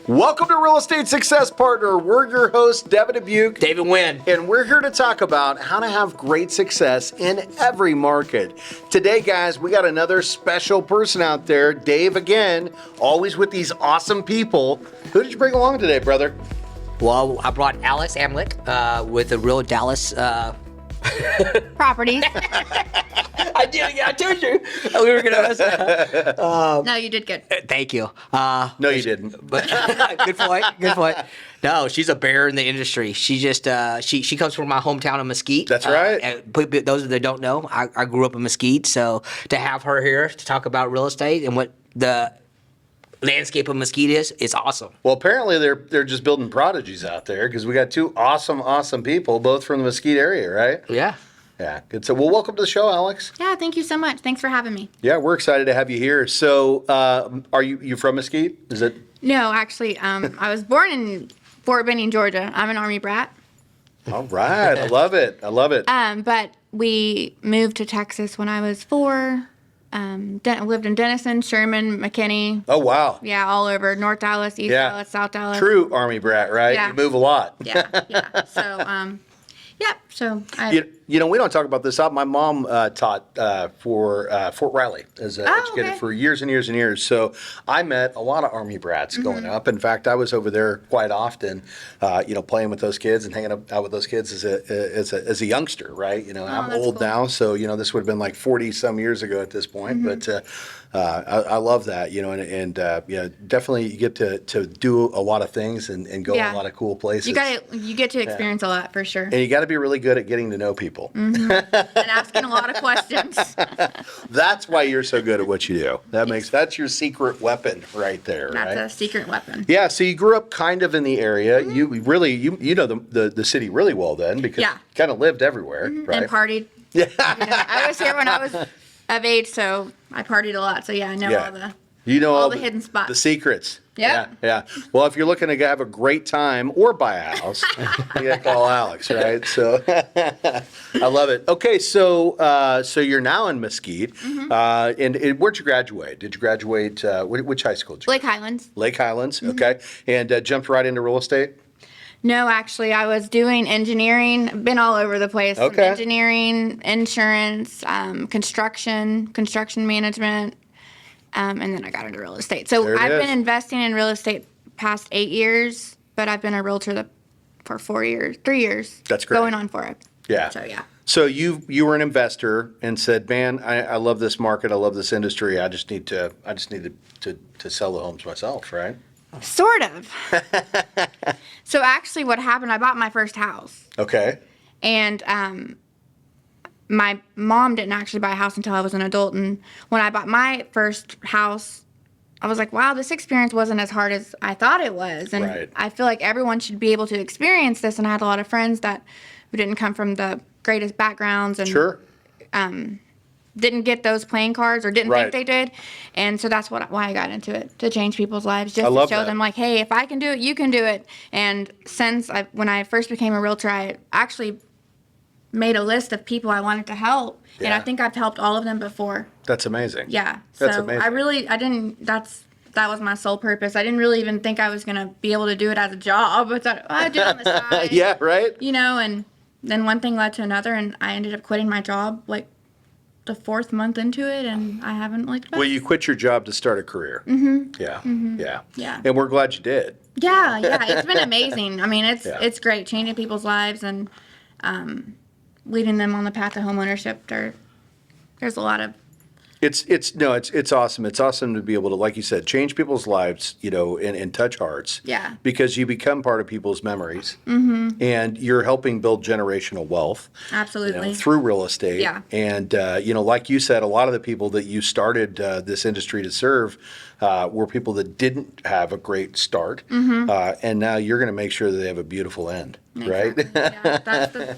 Welcome to Real Estate Success Partner. We're your hosts, Devin Dubuc, David Wynn. and we're here to talk about how to have great success in every market. Today, guys, we got another special person out there, Dave again, always with these awesome people. Who did you bring along today, brother? Well, I brought Alex Aymelek with the Real Dallas. Properties. I did. I told you we were gonna. No, you did good. Thank you. No, you didn't. But good point. Good point. No, she's a bear in the industry. She just she comes from my hometown of Mesquite. That's right. And those that don't know, I grew up in Mesquite, so to have her here to talk about real estate and what the landscape of Mesquite is, it's awesome. Well, apparently they're just building prodigies out there because we got two awesome people, both from the Mesquite area, right? Yeah. Yeah, good. So, well, welcome to the show, Alex. Yeah, thank you so much. Thanks for having me. Yeah, we're excited to have you here. So, are you from Mesquite? Is it? No, actually, I was born in Fort Benning, Georgia. I'm an Army brat. All right, I love it. I love it. But we moved to Texas when I was 4. Lived in Denison, Sherman, McKinney. Oh, wow. Yeah, all over North Dallas, East Yeah. Dallas, South Dallas. True Army brat, right? Yeah. You move a lot. Yeah. So, So You know, we don't talk about this. My mom taught for Fort Riley as an educator okay. for years and years and years. So I met a lot of Army brats growing up. In fact, I was over there quite often, playing with those kids and hanging out with those kids as a youngster, right? You know, I'm that's old cool. now, so, this would have been like 40 some years ago at this point. But I love that, and definitely you get to do a lot of things and go Yeah. a lot of cool places. you get to experience a lot for sure. And you got to be really good at getting to know people. And asking a lot of questions. That's why you're so good at what you do. That's your secret weapon right there, That's right? a secret weapon. Yeah, so you grew up kind of in the area. You really you know the city really well then because Yeah. you kind of lived everywhere, right? And partied. Yeah. I was here when I was of age, so I partied a lot. So yeah, I know Yeah. all the You know all the hidden spots. The secrets. Yep. Yeah. Well, if you're looking to have a great time or buy a house, you got to call Alex, right? So I love it. Okay, so you're now in Mesquite, and where'd you graduate? Did you graduate? Which high school did you? Lake Highlands. Lake Highlands. Okay, and jumped right into real estate. No, actually, I was doing engineering. Been all over the place. From Okay. engineering, insurance, construction management, and then I got into real estate. So There it I've is. been investing in real estate past 8 years, but I've been a realtor for 3 years. That's great. Going on for it. Yeah. So yeah. So you were an investor and said, "Man, I love this market. I love this industry. I just need to sell the homes myself." Right? Sort of. So actually, what happened? I bought my first house. Okay. And my mom didn't actually buy a house until I was an adult. And when I bought my first house, I was like, wow, this experience wasn't as hard as I thought it was. And Right. I feel like everyone should be able to experience this. And I had a lot of friends who didn't come from the greatest backgrounds and Sure. didn't get those playing cards or didn't Right. think they did. And so that's why I got into it, to change people's lives, just I to love show that. them like, hey, if I can do it, you can do it. And when I first became a realtor, I actually made a list of people I wanted to help. And Yeah. I think I've helped all of them before. That's amazing. Yeah. That's So amazing. that was my sole purpose. I didn't really even think I was going to be able to do it as a job. I thought, I'd do it on the side. Yeah. Right. And then one thing led to another, and I ended up quitting my job like the 4th month into it, and I haven't looked back. Well, you quit your job to start a career. Mm-hmm. Yeah. Yeah. Yeah. And we're glad you did. Yeah, it's been amazing. I mean, Yeah. it's great changing people's lives and leading them on the path of homeownership. There's a lot of It's awesome. It's awesome to be able to, like you said, change people's lives, and touch hearts. Yeah. Because you become part of people's memories. Mm-hmm. And you're helping build generational wealth. absolutely. Through real estate. Yeah. And, like you said, a lot of the people that you started this industry to serve were people that didn't have a great start. Mm-hmm. And now you're going to make sure that they have a beautiful end, right? Yeah,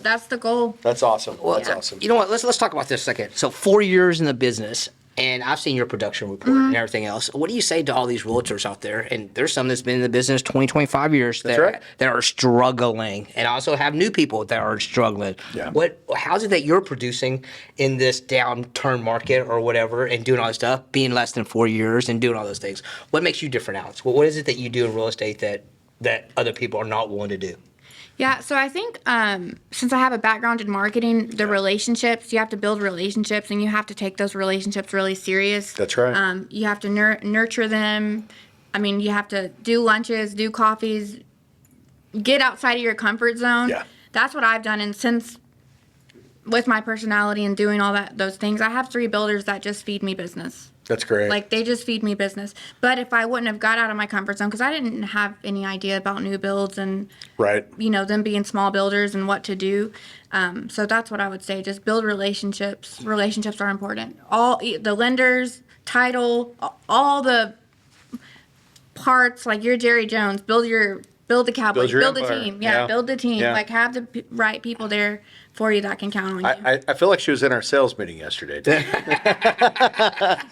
that's the goal. That's awesome. That's Yeah. awesome. You know what? Let's talk about this a second. So 4 years in the business. And I've seen your production report and everything else. What do you say to all these realtors out there? And there's some that's been in the business 20, 25 years that are struggling, and also have new people that are struggling. Yeah. How's it that you're producing in this downturn market or whatever, and doing all this stuff, being less than 4 years and doing all those things? What makes you different, Alex? What is it that you do in real estate that other people are not willing to do? Yeah, so I think since I have a background in marketing, the relationships, you have to build relationships, and you have to take those relationships really serious. That's right. You have to nurture them. I mean, you have to do lunches, do coffees, get outside of your comfort zone. Yeah. That's what I've done, and since with my personality and doing all those things, I have 3 builders that just feed me business. That's great. Like, they just feed me business. But if I wouldn't have got out of my comfort zone, because I didn't have any idea about new builds and, right. them being small builders and what to do. So that's what I would say. Just build relationships. Relationships are important. All the lenders, title, all the parts, like you're Jerry Jones, build the Cowboys, build a team. Yeah, build the team. Yeah. Like, have the right people there for you that can count on you. I feel like she was in our sales meeting yesterday.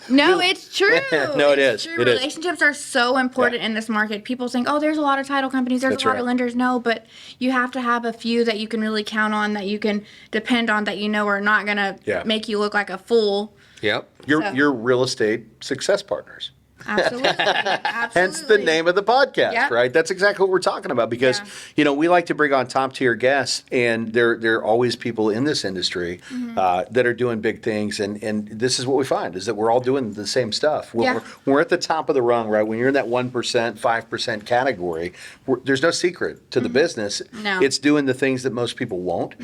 No, it's true. No, it It's is. True. It is. Relationships are so important in this market. People think, oh, there's a lot of title companies, there's That's a lot right. of lenders. No, but you have to have a few that you can really count on, that you can depend on, that are not going to make you look like a fool. Yep. You're real estate success partners. Absolutely. Absolutely. Hence the name of the podcast, Yep. right? That's exactly what we're talking about, because we like to bring on top tier guests, and there are always people in this industry that are doing big things, and this is what we find is that we're all doing the same stuff. When we're at the top of the rung, right? When you're in that 1%, 5% category, there's no secret to the business. No. It's doing the things that most people won't.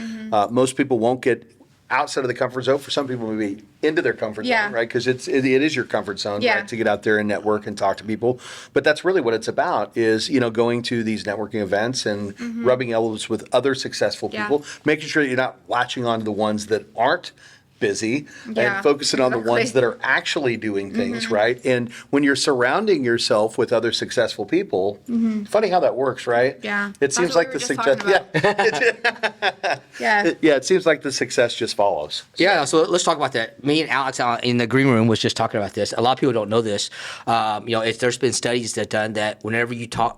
Most people won't get outside of the comfort zone. For some people, maybe into their comfort zone, right? Because it is your comfort zone, right? To get out there and network and talk to people. But that's really what it's about, is going to these networking events and rubbing elbows with other successful people, making sure that you're not latching on to the ones that aren't busy and focusing on the ones that are actually doing things, right? And when you're surrounding yourself with other successful people, funny how that works, right? Yeah. It seems like the success. It seems like the success just follows. Yeah, so let's talk about that. Me and Alex in the green room was just talking about this. A lot of people don't know this. There's been studies that done that whenever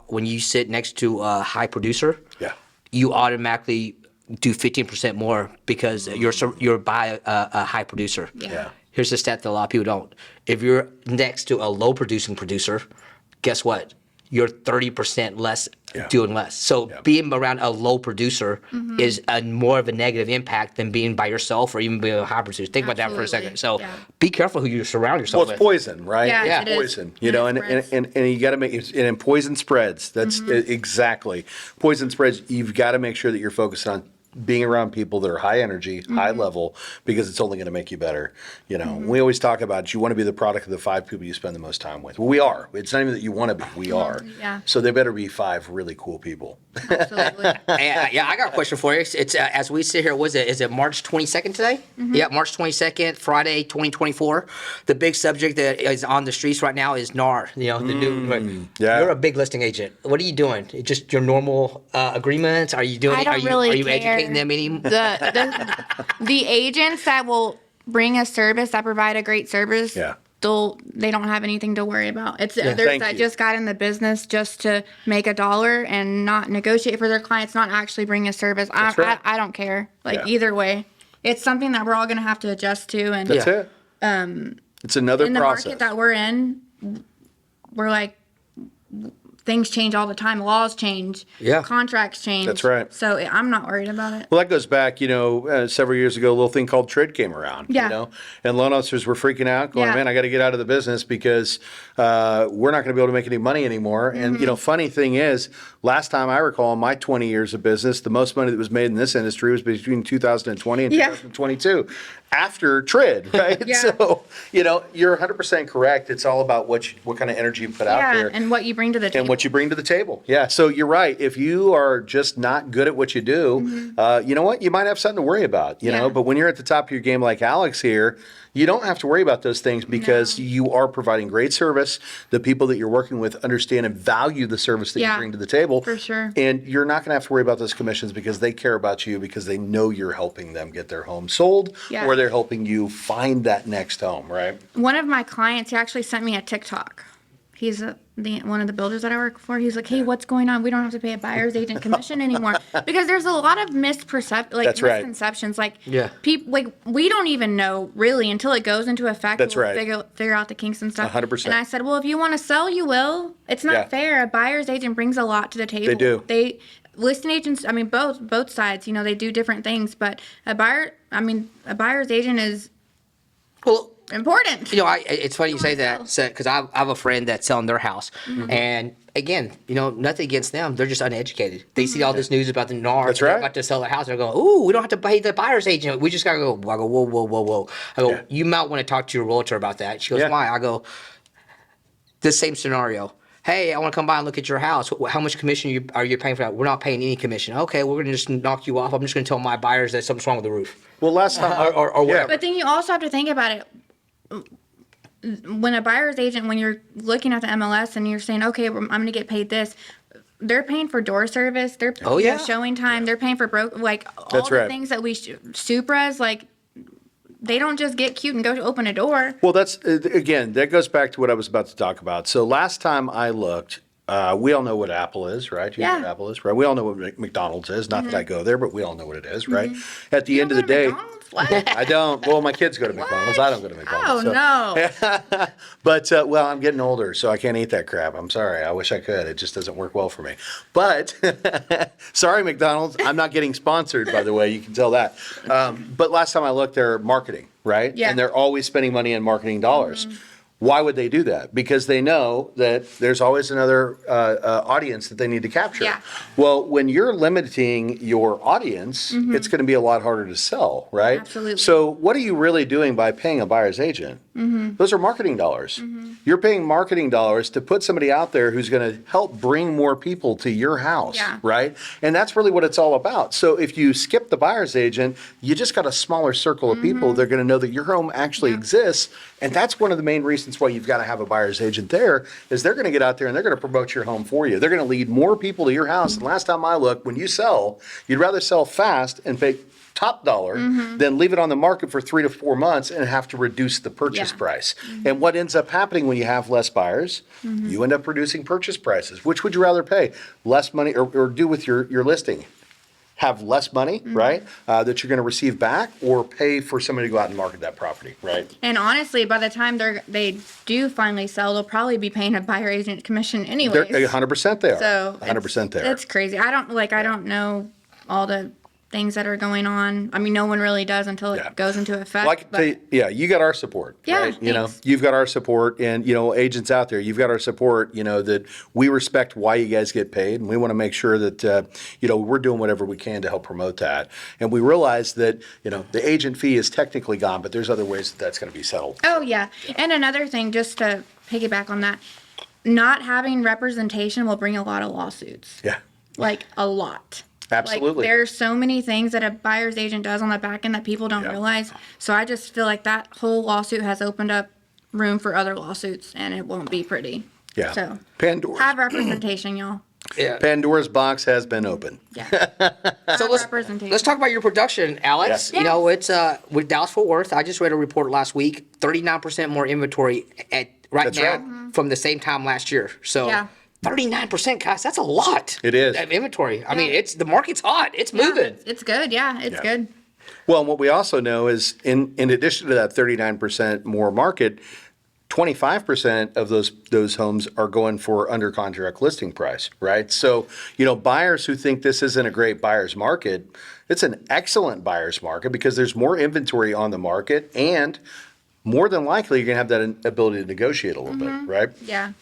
when you sit next to a high producer, you automatically do 15% more because you're by a high producer. Yeah. Here's the stat that a lot of people don't. If you're next to a low producing producer, guess what? You're 30% less doing less. So being around a low producer is more of a negative impact than being by yourself or even being a high producer. Think about that for a second. So be careful who you surround yourself with. Well, it's poison, right? Yeah, it's it is. poison. And you got to make it. And poison spreads. That's exactly poison spreads. You've got to make sure that you're focused on being around people that are high energy, high level, because it's only going to make you better. We always talk about you want to be the product of the 5 people you spend the most time with. Well, we are. It's not even that you want to be. We are. Yeah. So they better be 5 really cool people. Absolutely. I got a question for you. It's as we sit here, is it March 22nd today? Yeah, March 22nd, Friday, 2024. The big subject that is on the streets right now is NAR. The new. You're a big listing agent. What are you doing? Just your normal agreements? Are you doing? I don't really are you care. educating them any? The agents that will bring a service, that provide a great service, they don't have anything to worry about. It's others that just got in the business just to make a dollar and not negotiate for their clients, not actually bring a service. I don't care. Either way, it's something that we're all going to have to adjust to. And That's it. It's another in the process. market that we're in, we're like, things change all the time. Laws change. Yeah. Contracts change. That's right. So I'm not worried about it. Well, that goes back, several years ago, a little thing called TRID came around. Yeah. And loan officers were freaking out, going, man, I got to get out of the business because we're not going to be able to make any money anymore. And, funny thing is, last time I recall in my 20 years of business, the most money that was made in this industry was between 2020 and 2022 after TRID, right? Yeah. So, you're 100% correct. It's all about what kind of energy you put out there. And what you bring to the table. what you bring to the table. Yeah. So you're right. If you are just not good at what you do, you know what? You might have something to worry about, you know, but when you're at the top of your game like Alex here, you don't have to worry about those things because you are providing great service. The people that you're working with understand and value the service that you bring to the table. For sure. And you're not going to have to worry about those commissions because they care about you because they know you're helping them get their home sold or they're helping you find that next home, right? One of my clients, he actually sent me a TikTok. He's one of the builders that I work for. He's like, hey, what's going on? We don't have to pay a buyer's agent commission anymore. Because there's a lot of misconceptions. Like, people, like, we don't even know really until it goes into effect. We'll figure out the kinks and stuff. 100%. And I said, well, if you want to sell, you will. It's not fair. A buyer's agent brings a lot to the table. They do. Listing agents, I mean, both sides, you know, they do different things. But a buyer's agent is important. You know, it's funny you say that because I have a friend that's selling their house, and again, you know, nothing against them. They're just uneducated. They see all this news about the NAR. That's right. They're about to sell their house. They're going, ooh, we don't have to pay the buyer's agent. We just got to go. I go, whoa. I go, you might want to talk to your realtor about that. She goes, why? I go, the same scenario. Hey, I want to come by and look at your house. How much commission are you paying for that? We're not paying any commission. Okay, we're going to just knock you off. I'm just going to tell my buyers that something's wrong with the roof. Well, last time, or whatever. But then you also have to think about it. When a buyer's agent, when you're looking at the MLS and you're saying, okay, I'm going to get paid this, they're paying for door service. They're paying for showing time. They're paying for all the things that we Supras, like, they don't just get cute and go to open a door. Well, that goes back to what I was about to talk about. So last time I looked, we all know what Apple is, right? You know what Apple is, right? We all know what McDonald's is. Not that I go there, but we all know what it is, right? At the end of the day, What? I don't. Well, my kids go to McDonald's. I don't go to McDonald's. No. But, well, I'm getting older, so I can't eat that crap. I'm sorry. I wish I could. It just doesn't work well for me. But, sorry, McDonald's. I'm not getting sponsored, by the way. You can tell that. But last time I looked, they're marketing, right? Yeah. And they're always spending money on marketing dollars. Why would they do that? Because they know that there's always another audience that they need to capture. Yeah. Well, when you're limiting your audience, it's going to be a lot harder to sell, right? Absolutely. So what are you really doing by paying a buyer's agent? Those are marketing dollars. You're paying marketing dollars to put somebody out there who's going to help bring more people to your house, right? And that's really what it's all about. So if you skip the buyer's agent, you just got a smaller circle of people. They're going to know that your home actually exists. And that's one of the main reasons why you've got to have a buyer's agent there is they're going to get out there and they're going to promote your home for you. They're going to lead more people to your house. And last time I looked, when you sell, you'd rather sell fast and pay top dollar than leave it on the market for 3 to 4 months and have to reduce the purchase price. And what ends up happening when you have less buyers, you end up reducing purchase prices. Which would you rather pay? Less money or do with your listing? Have less money, right, that you're going to receive back, or pay for somebody to go out and market that property, right? And honestly, by the time they do finally sell, they'll probably be paying a buyer agent commission anyways. They're 100% they are. So 100% they are. That's crazy. I don't know all the things that are going on. I mean, no one really does until it goes into effect. Well, I can tell you, you got our support. Yeah, right? You know, thanks. you've got our support, and agents out there, you've got our support. That we respect why you guys get paid, and we want to make sure that we're doing whatever we can to help promote that. And we realize that the agent fee is technically gone, but there's other ways that that's going to be settled. Oh yeah, and another thing, just to piggyback on that, not having representation will bring a lot of lawsuits. Yeah. Like a lot. Absolutely. Like, there's so many things that a buyer's agent does on the back end that people don't realize. So I just feel like that whole lawsuit has opened up room for other lawsuits, and it won't be pretty. Yeah. So Pandora's have representation, y'all. Yeah. Pandora's box has been opened. Yeah. So let's talk about your production, Alex. Yeah. You know, it's with Dallas-Fort Worth. I just read a report last week. 39% more inventory That's now right. from the same time last year. So. Yeah. 39%, guys, that's a lot. It is. Of inventory. I mean, the market's hot. It's moving. It's good. Yeah, it's good. Well, and what we also know is in addition to that 39% more market, 25% of those homes are going for under contract listing price, right? So, buyers who think this isn't a great buyer's market, it's an excellent buyer's market because there's more inventory on the market, and more than likely you're going to have that ability to negotiate a little bit, right? Yeah,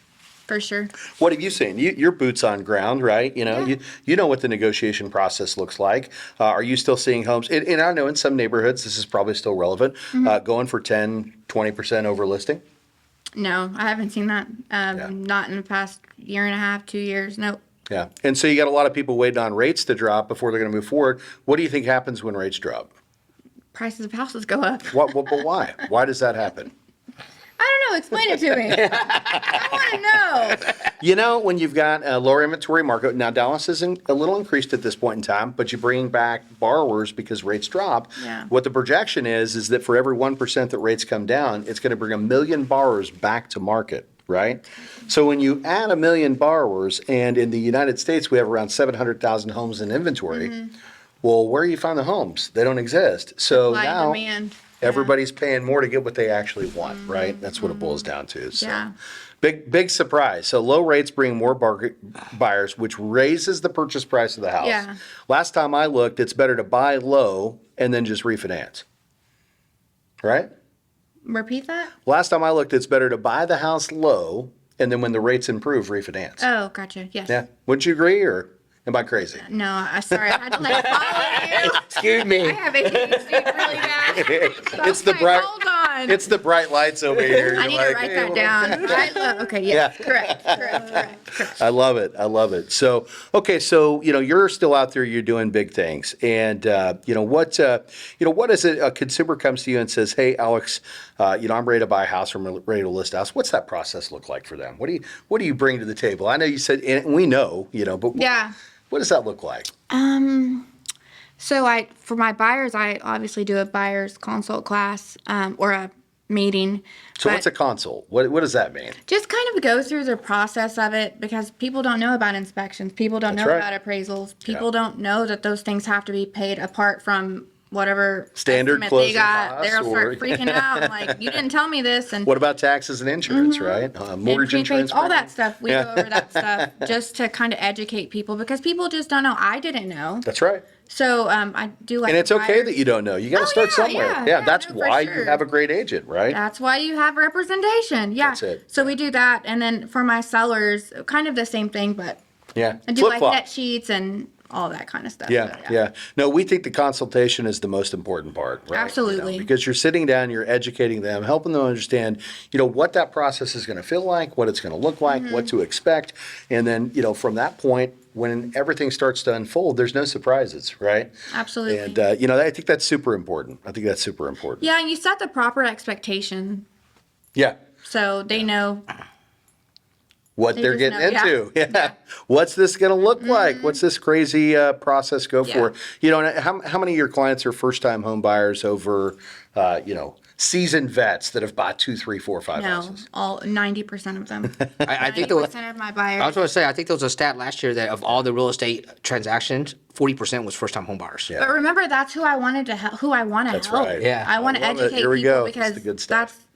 for sure. What have you seen? You're boots on ground, right? You know what the negotiation process looks like. Are you still seeing homes? And I know in some neighborhoods this is probably still relevant, going for 10, 20% over listing? No, I haven't seen that. Not in the past year and a half, 2 years. Nope. Yeah. And so you got a lot of people waiting on rates to drop before they're going to move forward. What do you think happens when rates drop? Prices of houses go up. But why? Why does that happen? I don't know. Explain it to me. I want to know. You know, when you've got a lower inventory market, now Dallas is a little increased at this point in time, but you bring back borrowers because rates drop. Yeah. What the projection is that for every 1% that rates come down, it's going to bring 1 million borrowers back to market, right? So when you add 1 million borrowers, and in the United States we have around 700,000 homes in inventory, well, where do you find the homes? They don't exist. So Supply and now demand. everybody's paying more to get what they actually want, right? That's what it boils down to. So. Yeah. Big surprise. So low rates bring more buyers, which raises the purchase price of the house. Yeah. Last time I looked, it's better to buy low and then just refinance. Right? Repeat that? Last time I looked, it's better to buy the house low and then when the rates improve, refinance. Oh, gotcha. Yes. Yeah. Wouldn't you agree, or am I crazy? No, sorry. I had to like follow you. Excuse me. I have ADHD really bad. It's the Okay, bright. Hold on. It's the bright lights over here. I You're need like, to write "Hey, that what down. Okay, yes, Yeah. correct. I love it. So, okay, so you're still out there. You're doing big things, and what is it? A consumer comes to you and says, "Hey, Alex, I'm ready to buy a house. I'm ready to list a house." What's that process look like for them? What do you bring to the table? I know you said, and we know, but Yeah. what does that look like? So for my buyers, I obviously do a buyer's consult class, or a meeting. So, but what's a consult? What does that mean? just kind of go through the process of it, because people don't know about inspections. People don't That's know right. about appraisals. People don't know that those things have to be paid apart from whatever Standard estimate closing they got. costs, They'll start or- freaking out like, you didn't tell me this. And What about taxes and insurance, right? Mortgage and insurance, prepays, all maybe? that stuff. We go over that stuff just to kind of educate people, because people just don't know. I didn't know. That's right. So I do like. And it's okay buyers. that you don't know. You got to Oh, start yeah, somewhere. yeah, That's no, for why you sure. have a great agent, right? That's why you have representation. Yeah. That's it. So we do that, and then for my sellers, kind of the same thing, but Yeah. I do like Flip-flop. net sheets and all that kind of stuff. Yeah, So, yeah. No, we think the consultation is the most important part, right? Absolutely. Because you're sitting down, you're educating them, helping them understand, what that process is going to feel like, what it's going to look like, what to expect. And then, from that point, when everything starts to unfold, there's no surprises, right? Absolutely. And, I think that's super important. Yeah, and you set the proper expectation Yeah. so they know. What They they're just getting know, into. Yeah. What's this going to look like? What's this crazy process go for? And how many of your clients are first-time home buyers over, seasoned vets that have bought 2, 3, 4, 5 No, houses? all 90% of them. I think 90% of my buyers. I was going to say, I think there was a stat last year that of all the real estate transactions, 40% was first-time home buyers. Yeah. But remember, that's who I wanted to help. Who I want to That's help. right. Yeah. I want to love it. educate Here we people go. That's because the good stuff.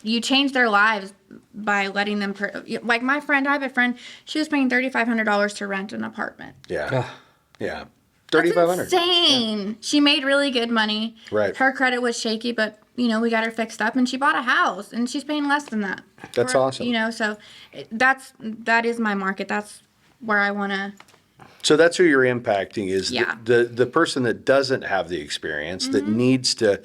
you change their lives by letting them. Like my friend, I have a friend. She was paying $3,500 to rent an apartment. Yeah. Yeah. That's 3,500. insane. She made really good money. Right. Her credit was shaky, but we got her fixed up, and she bought a house, and she's paying less than that. That's awesome. So that is my market. That's where I want to. So that's who you're impacting is Yeah. the person that doesn't have the experience, that needs to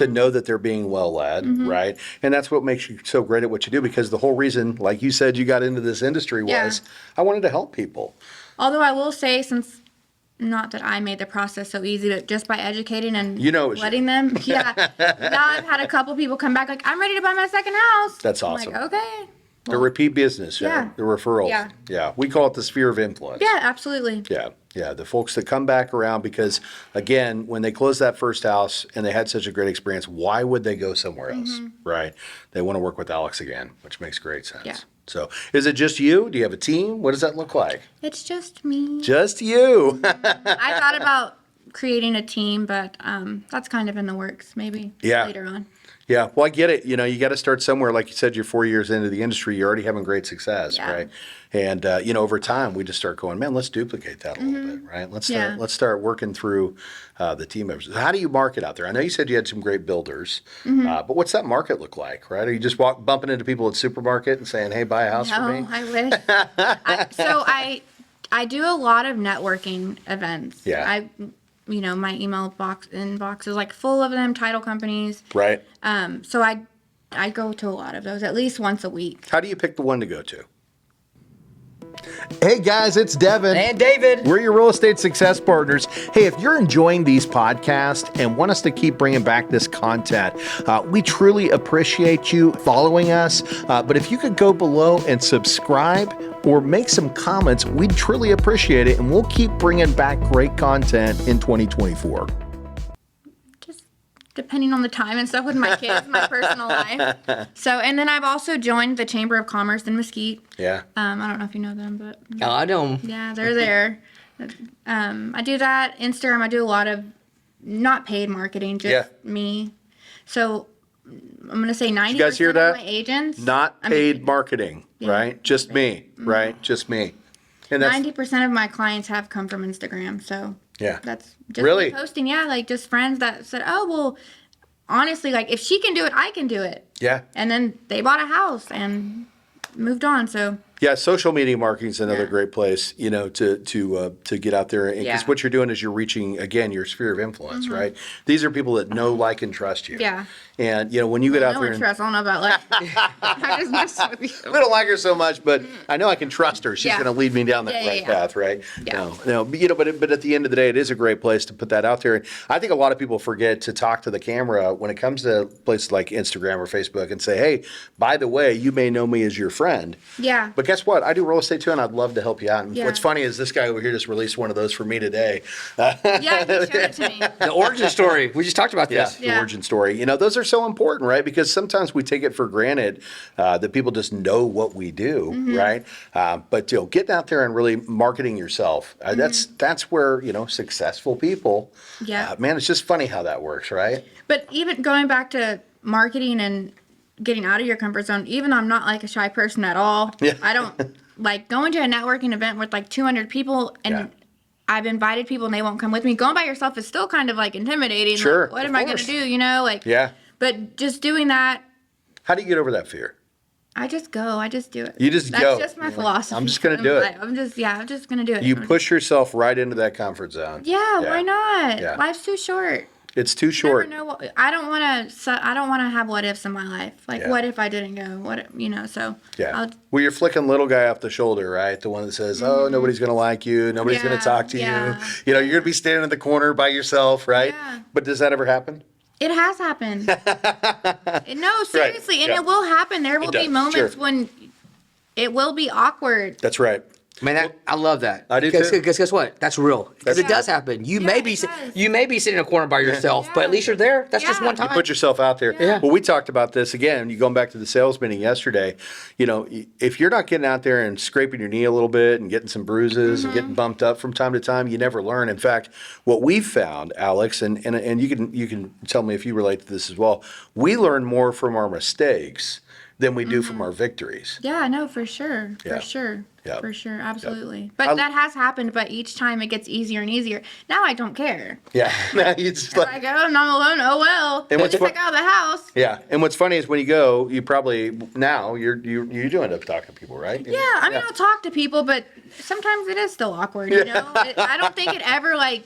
know that they're being well led, right? And that's what makes you so great at what you do, because the whole reason, like you said, you got into this industry was, Yeah. I wanted to help people. Although I will say, since not that I made the process so easy, but just by educating and It was letting them, now I've had a couple people come back like, I'm ready to buy my second house. That's I'm awesome. like, okay. The repeat business, Yeah. the referrals. Yeah. We call it the sphere of influence. Yeah, absolutely. Yeah, the folks that come back around because, again, when they close that first house and they had such a great experience, why would they go somewhere else, right? They want to work with Alex again, which makes great sense. Yeah. So is it just you? Do you have a team? What does that look like? It's just me. Just you. I thought about creating a team, but that's kind of in the works, maybe Yeah. later on. Yeah, well, I get it. You got to start somewhere. Like you said, you're 4 years into the industry. You're already having great success, Yeah. right? And over time, we just start going, man, let's duplicate that a little bit, right? Let's start working through the team members. How do you market out there? I know you said you had some great builders, but what's that market look like, right? Are you just bumping into people at supermarket and saying, hey, buy a house for me? No, I wish. I do a lot of networking events. Yeah. My email inbox is like full of them, title companies. Right. So I I go to a lot of those, at least once a week. How do you pick the one to go to? Hey guys, it's Devin. And David. We're your real estate success partners. Hey, if you're enjoying these podcasts and want us to keep bringing back this content, we truly appreciate you following us. But if you could go below and subscribe or make some comments, we'd truly appreciate it. And we'll keep bringing back great content in 2024. Just depending on the time and stuff with my kids, my personal life. So, and then I've also joined the Chamber of Commerce in Mesquite. Yeah. I don't know if you know them, but Oh, I don't. yeah, they're there. I do that. Instagram, I do a lot of not paid marketing, just me. So I'm going to say 90% You guys hear of that? my agents. Not paid marketing, right? Just me, right? Just me. And that's 90% of my clients have come from Instagram. So yeah. that's just Really? me posting. Yeah, like just friends that said, oh, well, honestly, like if she can do it, I can do it. Yeah. And then they bought a house and moved on. So Yeah, social media marketing is another great place, you know, to get out there, because Yeah. what you're doing is you're reaching, again, your sphere of influence, right? These are people that know, like, and trust you. Yeah. And you know, when you get out no there, one and, trusts. I don't know about like. I just messed with you. we don't like her so much, but I know I can trust her. She's Yeah. going to lead me down that Yeah, right yeah. path, right? Yeah. No, but, you know, but at the end of the day, it is a great place to put that out there. And I think a lot of people forget to talk to the camera when it comes to places like Instagram or Facebook and say, hey, by the way, you may know me as your friend. Yeah. But guess what? I do real estate too, and I'd love to help you out. And Yeah. what's funny is this guy over here just released one of those for me today. Yeah, he showed it to me. The origin story. We just talked about Yeah, this. the Yeah. origin story. You know, those are so important, right? Because sometimes we take it for granted that people just know what we do, right? But you know, getting out there and really marketing yourself, that's where, you know, successful people. Yeah. Man, it's just funny how that works, right? But even going back to marketing and getting out of your comfort zone, even though I'm not like a shy person at all, Yeah. I don't like going to a networking event with like 200 people and Yeah. I've invited people and they won't come with me. Going by yourself is still kind of like intimidating. Like, Sure, what of am I going course. to do? You know, like, Yeah. but just doing that, How do you get over that fear? I just go. I just do it. You just That's go. just my You're like, philosophy. I'm just gonna in do it. life. I'm just going to do it. You I'm push yourself right into that comfort zone. Yeah, why not? Yeah. Life's too short. It's too Never short. know what, I don't want to have what ifs in my life. Like, Yeah. what if I didn't go? What, you know, so. Yeah. I'll, Well, you're flicking little guy off the shoulder, right? The one that says, oh, nobody's going to like you. Nobody's going to Yeah, talk to yeah. you. You know, you're going to be standing in the corner by yourself, right? Yeah. But does that ever happen? It has happened. No, seriously, and yeah. it will happen. There will does, be moments sure. when it will be awkward. That's right. Man, I love that. I do too. Because guess what? That's real. Because it Yeah. does happen. You Yeah, may be it does. you may be sitting in a corner by yourself, but at Yeah. least you're there. That's just Yeah. one You time. Put yourself out there. Yeah. Well, we talked about this again. You going back to the sales meeting yesterday. You know, if you're not getting out there and scraping your knee a little bit and getting some bruises and getting bumped up from time to time, you never learn. In fact, what we've found, Alex, and you can tell me if you relate to this as well. We learn more from our mistakes than we do from our victories. Yeah, no, for sure. Yeah. For sure. Yep. For sure. Absolutely. I- But that has happened, but each time it gets easier and easier. Now I don't care. Yeah. You just If like, I go and I'm alone, oh well. And what's Just fu- like out of the house. yeah. And what's funny is when you go, you probably now you do end up talking to people, right? Yeah, I mean, I'll talk to people, but sometimes it is still awkward, you know? I don't think it ever, like,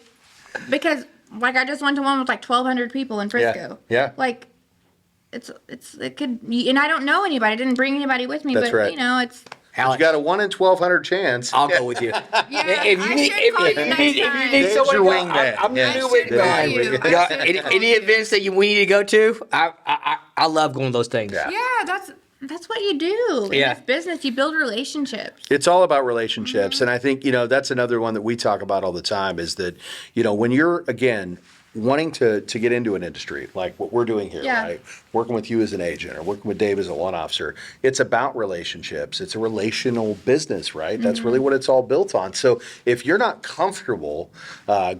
because, like, I just went to one with, like, 1,200 people in Frisco. Yeah. Like, it could, and I don't know anybody. I didn't bring anybody with me, That's but, right. you know, it's, You Alex, got a 1 in 1,200 chance. I'll go with you. yeah, If you I need, should call you next if you time. need Dave's someone your to go, wingman. I'm Yeah. your I should wingman. call you. I Yeah, should any call any you. events that we need to go to, I love going to those things. Yeah. Yeah, that's what you do. Yeah. In this business, you build relationships. It's all about relationships. And I think, you know, that's another one that we talk about all the time is that, you know, when you're, again, wanting to get into an industry like what we're doing here, Yeah. right? Working with you as an agent or working with Dave as a loan officer, it's about relationships. It's a relational business, right? That's really what it's all built on. So if you're not comfortable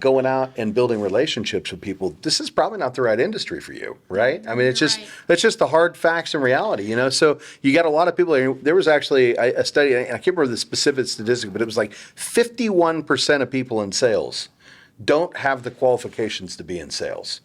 going out and building relationships with people, this is probably not the right industry for you, right? I mean, it's just Right. that's just the hard facts and reality, you know. So you got a lot of people. There was actually a study, and I can't remember the specific statistic, but it was like 51% of people in sales don't have the qualifications to be in sales.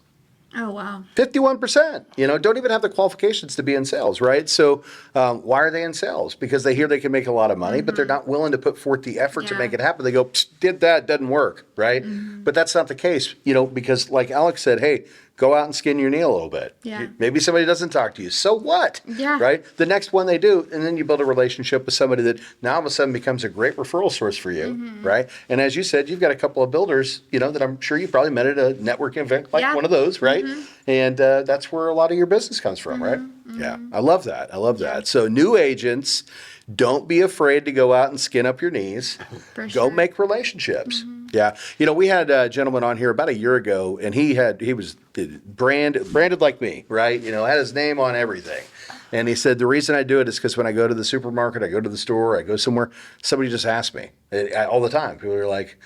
Oh, wow. 51%, you know, don't even have the qualifications to be in sales, right? So why are they in sales? Because they hear they can make a lot of money, but they're not willing to put forth the effort to Yeah. make it happen. They go, "Psst, did that, doesn't work, right? But that's not the case, you know, because like Alex said, hey, go out and skin your knee a little bit. Yeah. Maybe somebody doesn't talk to you. So what? Yeah. Right? The next one they do, and then you build a relationship with somebody that now all of a sudden becomes a great referral source for you, right? And as you said, you've got a couple of builders, that I'm sure you probably met at a networking event like one of those, right? And that's where a lot of your business comes from, right? Yeah. I love that. I love that. So new agents, don't be afraid to go out and skin up your knees. For Go sure. make relationships. Yeah. We had a gentleman on here about a year ago, and he was branded like me, right? Had his name on everything. And he said, the reason I do it is because when I go to the supermarket, I go to the store, I go somewhere, somebody just asks me all the time. People are like,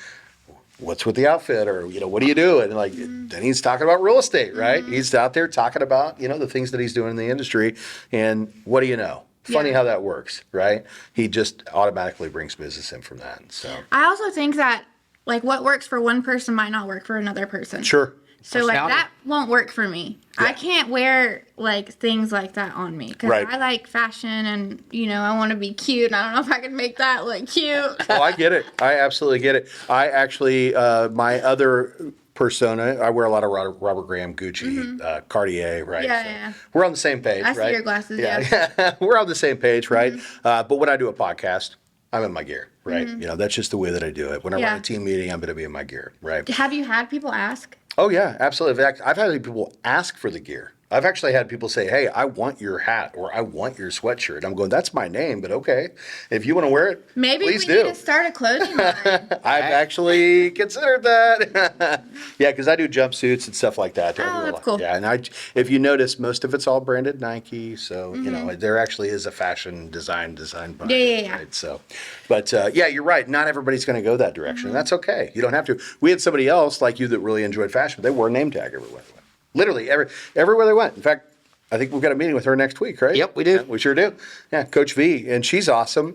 what's with the outfit? Or, what do you do? And then he's talking about real estate, right? He's out there talking about, the things that he's doing in the industry. And what do you know? Funny how that works, right? He just automatically brings business in from that. So I also think that what works for one person might not work for another person. sure. So that won't work for me. Yeah. I can't wear things like that on me because Right. I like fashion and I want to be cute. And I don't know if I can make that look cute. Oh, I get it. I absolutely get it. I actually, my other persona, I wear a lot of Robert Graham, Gucci, Cartier, right? Yeah, So yeah. we're on the same page, I right? see your glasses. Yeah. We're on the same page, right? But when I do a podcast, I'm in my gear, right? That's just the way that I do it. When I run Yeah. a team meeting, I'm going to be in my gear, right? Have you had people ask? Oh, yeah, absolutely. In fact, I've had people ask for the gear. I've actually had people say, hey, I want your hat or I want your sweatshirt. I'm going, that's my name, but okay. If you want to wear it, Maybe please we do. need to start a clothing line. I've actually considered that. Yeah, because I do jumpsuits and stuff like that. I do a that's lot. cool. Yeah, and if you notice, most of it's all branded Nike. So, there actually is a fashion design behind it. Yeah. Right? So, but yeah, you're right. Not everybody's going to go that direction. And that's okay. You don't have to. We had somebody else like you that really enjoyed fashion. They wore a name tag everywhere they went. Literally everywhere they went. In fact, I think we've got a meeting with her next week, right? Yep, we do. Yeah, we sure do. Yeah, Coach V, and she's awesome,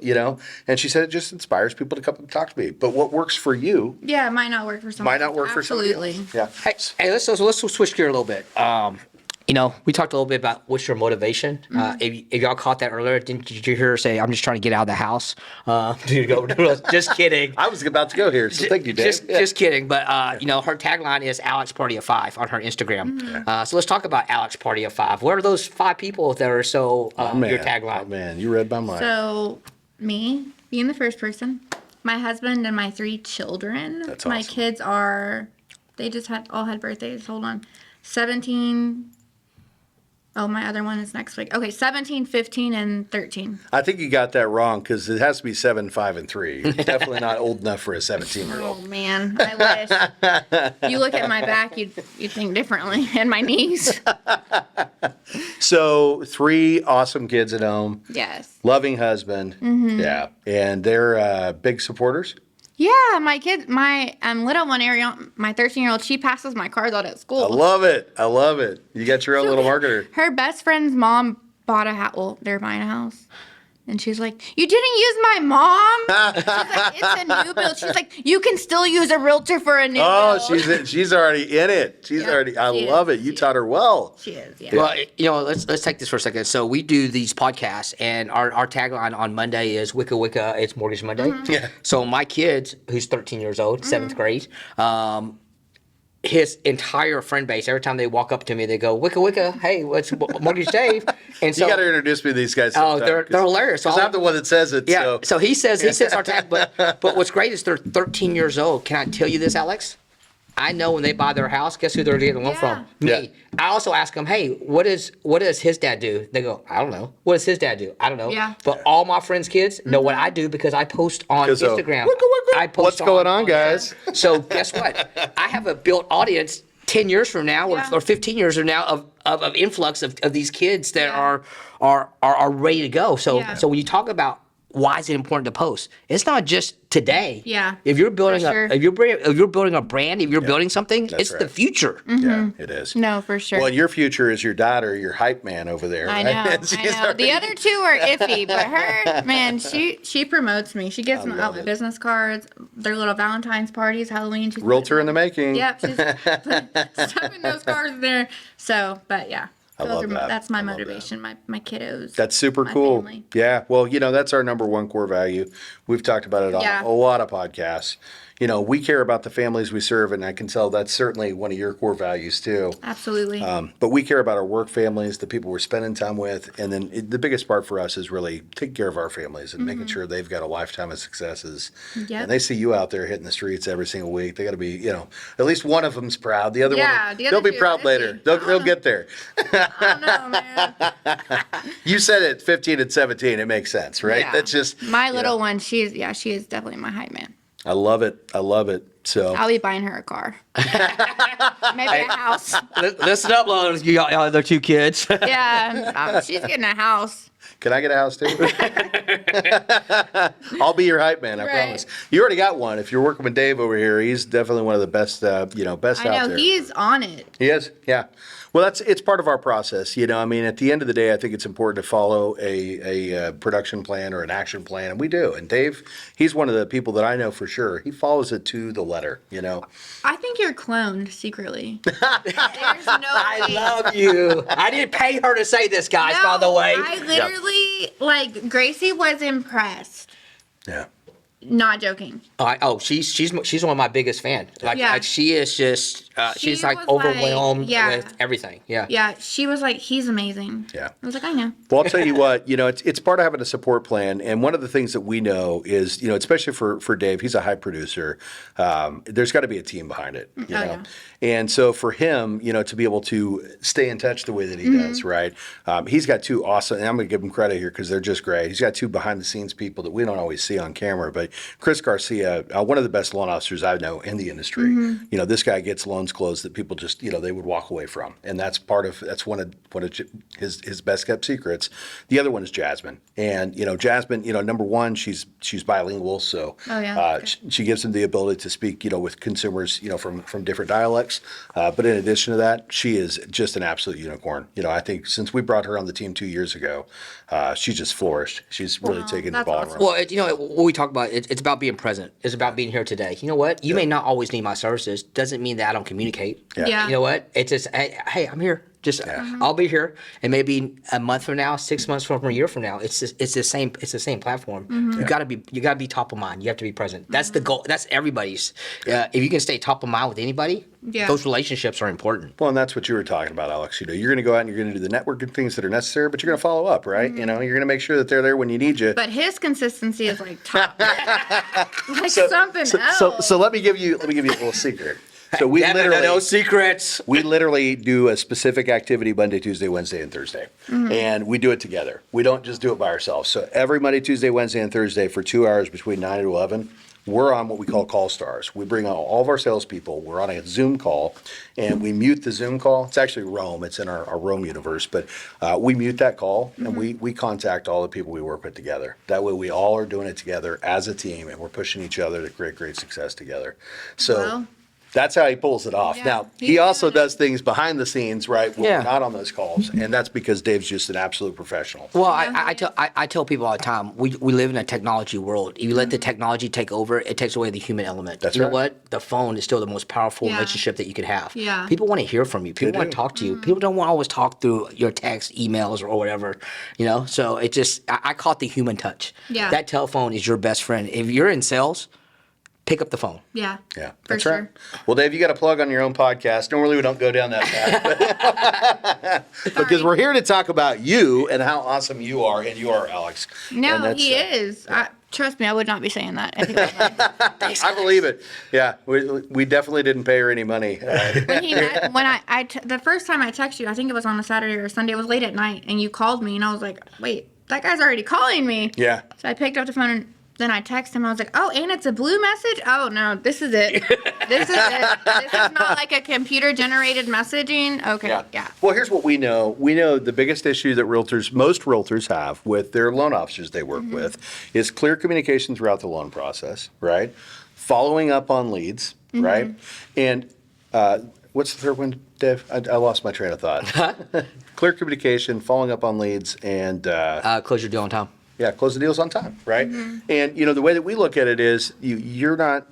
and she said it just inspires people to come and talk to me. But what works for you Yeah, it might not work for someone. might not work for somebody else. Absolutely. Yeah. Hey, let's switch gear a little bit. We talked a little bit about what's your motivation. If y'all caught that earlier, did you hear her say, "I'm just trying to get out of the house"? Just kidding. I was about to go here, so thank you, Dave. Just kidding. But her tagline is Alex Party of 5 on her Instagram. So let's talk about Alex Party of 5. What are those 5 people that are so your tagline? Oh, man, you read my mind. So, me being the first person, my husband and my 3 children. That's My awesome. kids they just all had birthdays. Hold on. 17. Oh, my other one is next week. Okay, 17, 15, and 13. I think you got that wrong because it has to be 7, 5, and 3. It's definitely not old enough for a 17-year-old. Oh, man. I wish. You look at my back, you'd think differently. And my knees. So 3 awesome kids at home, Yes. loving husband. Yeah, and they're big supporters. Yeah, my kid, my little one, Ariel, my 13-year-old, she passes my cards out at school. I love it. I love it. You got your own little marketer. Her best friend's mom bought a house. Well, they're buying a house. And she's like, you didn't use my mom? She's like, it's a new build. She's like, you can still use a realtor for a new build. She's already in it. I love it. You taught her well. She is, yeah. Well, let's take this for a second. So we do these podcasts, and our tagline on Monday is Wicca Wicca. It's Mortgage Monday. Yeah. So my kids, who's 13 years old, 7th grade, his entire friend base, every time they walk up to me, they go, Wicca Wicca, hey, what's Mortgage Dave? And so You got to introduce me to these guys. Oh, they're hilarious. Because I'm the one that says it. yeah. So. So he says our tag, but what's great is they're 13 years old. Can I tell you this, Alex? I know when they buy their house, guess who they're getting a loan from? Me. Yeah. I also ask them, hey, what does his dad do? They go, I don't know. What does his dad do? I don't know. Yeah. But all my friends' kids know what I do because I post on 'Cause, Instagram. wicca, wicca. I post What's going on, guys? So guess what? I have a built audience 10 years from now Yeah. or 15 years from now of influx of these kids that are ready to go. So Yeah. so when you talk about why is it important to post? It's not just today. Yeah, If you're building for sure. if you're building a brand, if you're building something, it's right. the future. Yeah, it is. No, for sure. Well, your future is your daughter, your hype man over there. I right? know. And she's I know. The already- other 2 are iffy, but her, man, she promotes me. She gives me love out my it. business cards, their little Valentine's parties, Halloween. She's Realtor in the making. Yep, she's stuffing those cards in there. So, but yeah. I love that. That's my I love that. motivation. My kiddos. That's super my cool. family. Yeah. Well, that's our number one core value. We've talked about it on Yeah. a lot of podcasts. We care about the families we serve, and I can tell that's certainly one of your core values too. Absolutely. But we care about our work families, the people we're spending time with, and then the biggest part for us is really taking care of our families and making sure they've got a lifetime of successes. Yep. And they see you out there hitting the streets every single week. They got to be, at least one of them's proud. The other Yeah, one, the other they'll be two are proud later. 50. They'll get there. I don't know, man. You said it, 15 and 17. It makes sense, right? Yeah. That's just My little one. She is definitely my hype man. I love it. I love it. So I'll be buying her a car. Maybe a house. Listen up, you other two kids. Yeah, she's getting a house. can I get a house too? I'll be your hype man. I Right. promise. You already got one. If you're working with Dave over here, he's definitely one of the best. Best I out know there. he's on it. He is, yeah. Well, it's part of our process. I mean, at the end of the day, I think it's important to follow a production plan or an action plan, and we do. And Dave, he's one of the people that I know for sure. He follows it to the letter. I think you're cloned secretly. There's no I way. love you. I didn't pay her to say this, guys, by the way. I literally Gracie was impressed. Yeah. Not joking. She's one of my biggest fans. Yeah. She is just she's She like was overwhelmed like, yeah. with everything. Yeah. Yeah, she was like, he's amazing. Yeah. I was like, I know. Well, I'll tell you what, it's part of having a support plan. And one of the things that we know is, especially for Dave, he's a high producer. There's got to be a team behind it, you know. yeah. And so for him, to be able to stay in touch the way that he does, right? He's got two awesome, and I'm going to give him credit here because they're just great. He's got two behind the scenes people that we don't always see on camera. But Chris Garcia, one of the best loan officers I know in the industry. This guy gets loans closed that people just, they would walk away from. And that's one of his best kept secrets. The other one is Jasmine. And, Jasmine, number one, she's bilingual. So Oh, yeah. she gives them the ability to speak, with consumers, from different dialects. But in addition to that, she is just an absolute unicorn. I think since we brought her on the team 2 years ago, she's just flourished. She's really taken the that's ball. awesome. And run. Well, what we talk about, it's about being present. It's about being here today. You know what? You may not always need my services. Doesn't mean that I don't communicate. Yeah. You know what? It's just, hey, I'm here. Just I'll be here, and maybe a month from now, 6 months from a year from now, it's the same platform. You gotta be top of mind. You have to be present. That's the goal. That's everybody's. If you can stay top of mind with anybody, Yeah. those relationships are important. Well, and that's what you were talking about, Alex. You're going to go out and you're going to do the networking things that are necessary, but you're going to follow up, right? You're going to make sure that they're there when you need you. But his consistency is like top. Something else. So let me give you a little secret. So we No secrets. we literally do a specific activity Monday, Tuesday, Wednesday, and Thursday. And we do it together. We don't just do it by ourselves. So every Monday, Tuesday, Wednesday, and Thursday for 2 hours between 9 and 11, we're on what we call call stars. We bring on all of our salespeople. We're on a Zoom call, and we mute the Zoom call. It's actually Rome. It's in our Rome universe. But we mute that call, and we contact all the people we work with together. That way we all are doing it together as a team, and we're pushing each other to create great success together. So Well, that's how he pulls it off. Yeah, Now, he's he also doing it. does things behind the scenes, right, when Yeah. we're not on those calls. And that's because Dave's just an absolute professional. Well, Yeah. I tell people all the time, we live in a technology world. If you let the technology take over, it takes away the human element. That's you know right. what? The phone is still the most powerful Yeah. relationship that you could have. Yeah. People want to hear from you. People They want do. to talk to you. People don't want to always talk through your text, emails, or whatever. So it just I call it the human touch. Yeah. That telephone is your best friend. If you're in sales, pick up the phone. yeah. Yeah, For that's sure. right. Well, Dave, you got a plug on your own podcast. Normally, we don't go down that path. Because we're here to talk about you and how awesome you are, and you are, Alex. And No, that's, he is. Trust me, I would not be saying that. If he was I believe it. Yeah, we definitely didn't pay her any money. the first time I texted you, I think it was on a Saturday or Sunday. It was late at night, and you called me, and I was like, "Wait, that guy's already calling me." Yeah. So I picked up the phone, and then I texted him. I was like, "Oh, and it's a blue message. Oh no, this is it. This is it. This is not like a computer generated messaging." Okay, yeah. Well, here's what we know. We know the biggest issue that most realtors have with their loan officers they work with is clear communication throughout the loan process, right? Following up on leads, right? And what's the third one, Dave? I lost my train of thought. Clear communication, following up on leads, and Close your deal on time. close the deals on time, right? And the way that we look at it is you're not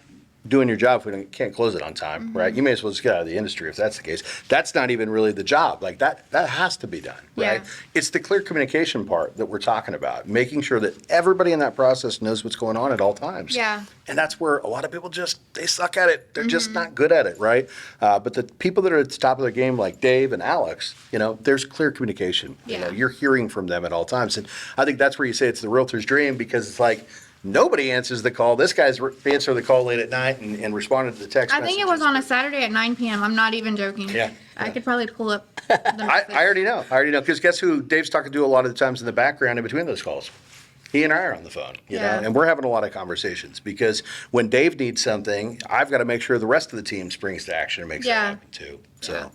doing your job if we can't close it on time, right? You may as well just get out of the industry if that's the case. That's not even really the job. Like that has to be done, right? Yeah. It's the clear communication part that we're talking about, making sure that everybody in that process knows what's going on at all times. Yeah. And that's where a lot of people they suck at it. They're just not good at it, right? But the people that are at the top of their game, like Dave and Alex, there's clear communication. Yeah. You're hearing from them at all times. And I think that's where you say it's the realtor's dream, because it's like, nobody answers the call. This guy's answered the call late at night and responded to the text I think it was on a Saturday at 9 p.m. I'm not even joking. Yeah. I could probably pull up the message. I already know. Because guess who Dave's talking to a lot of the times in the background in between those calls? He and I are on the phone, Yeah. and we're having a lot of conversations, because when Dave needs something, I've got to make sure the rest of the team springs to action and makes it Yeah. happen too. So. Yeah.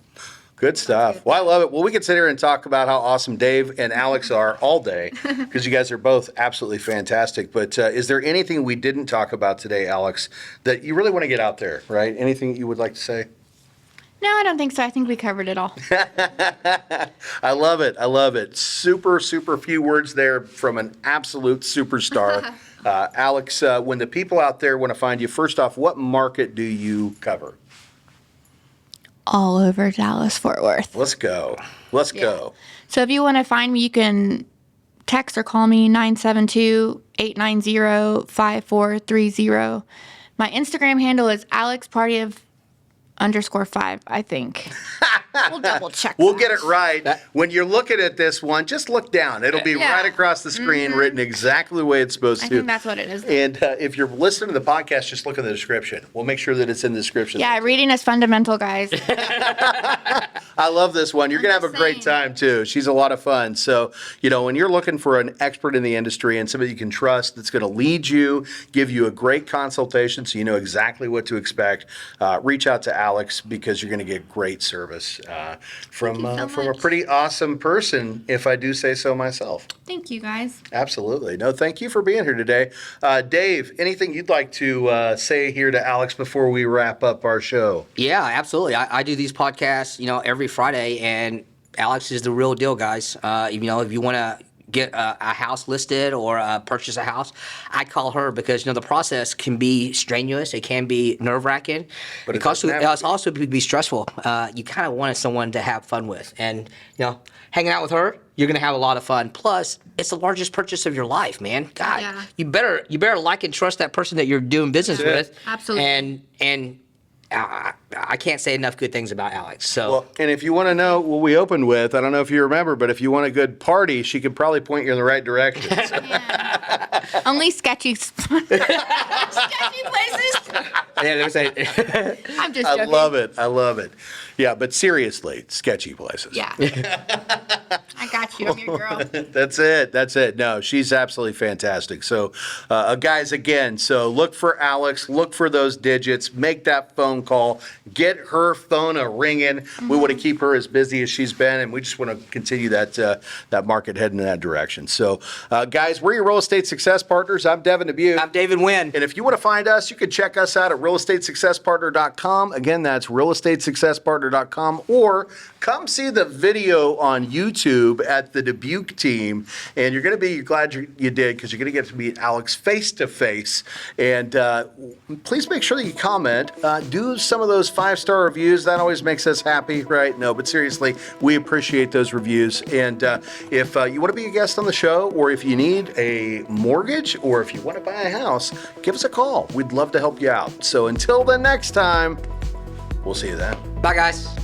Good stuff. good. Well, I love it. Well, we could sit here and talk about how awesome Dave and Alex are all day, because you guys are both absolutely fantastic. But is there anything we didn't talk about today, Alex, that you really want to get out there, right? Anything you would like to say? No, I don't think so. I think we covered it all. I love it. I love it. Super, super few words there from an absolute superstar. Alex, when the people out there want to find you, first off, what market do you cover? All over Dallas, Fort Worth. Let's go. Let's go. So if you want to find me, you can text or call me 972-890-5430. My Instagram handle is AlexParty_5, I think. We'll double check. We'll that. get it right. When you're looking at this one, just look down. It'll be Yeah. right across the screen, written exactly the way it's supposed I to. think that's what it is. And if you're listening to the podcast, just look in the description. We'll make sure that it's in the description. Yeah, reading is fundamental, guys. I love this one. You're going to have a just great saying. time, too. She's a lot of fun. So, when you're looking for an expert in the industry and somebody you can trust that's going to lead you, give you a great consultation so you know exactly what to expect, reach out to Alex, because you're going to get great service from you so a much. pretty awesome person, if I do say so myself. Thank you, guys. Absolutely. No, thank you for being here today. Dave, anything you'd like to say here to Alex before we wrap up our show? Yeah, absolutely. I do these podcasts, every Friday, and Alex is the real deal, guys. If you want to get a house listed or purchase a house, I call her, because the process can be strenuous. It can be nerve-wracking. But it It also, doesn't have to it's also be stressful. You kind of wanted someone to have fun with, and hanging out with her, you're gonna have a lot of fun. Plus, it's the largest purchase of your life, man. God, Yeah. you better like and trust that person that you're doing business That's it. with. Absolutely. And I can't say enough good things about Alex. So. Well, and if you want to know what we opened with, I don't know if you remember, but if you want a good party, she could probably point you in the right direction. So, Only sketchy places. Yeah, there's a. I'm just I joking. love it. I love it. Yeah, but seriously, sketchy places. Yeah. I got you. I'm your girl. That's it. That's it. No, she's absolutely fantastic. So, guys, again, so look for Alex, look for those digits, make that phone call, get her phone a ringing. We want to keep her as busy as she's been, and we just want to continue that market heading in that direction. So, guys, we're your real estate success partners. I'm Devin Dubuc. I'm David Wynn. And if you want to find us, you can check us out at realestatesuccesspartner.com. Again, that's realestatesuccesspartner.com, or come see the video on YouTube at the Dubuc team. And you're going to be glad you did, because you're going to get to meet Alex face to face. And please make sure that you comment. Do some of those 5-star reviews. That always makes us happy, right? No, but seriously, we appreciate those reviews. And if you want to be a guest on the show, or if you need a mortgage, or if you want to buy a house, give us a call. We'd love to help you out. So until the next time, we'll see you then. Bye, guys.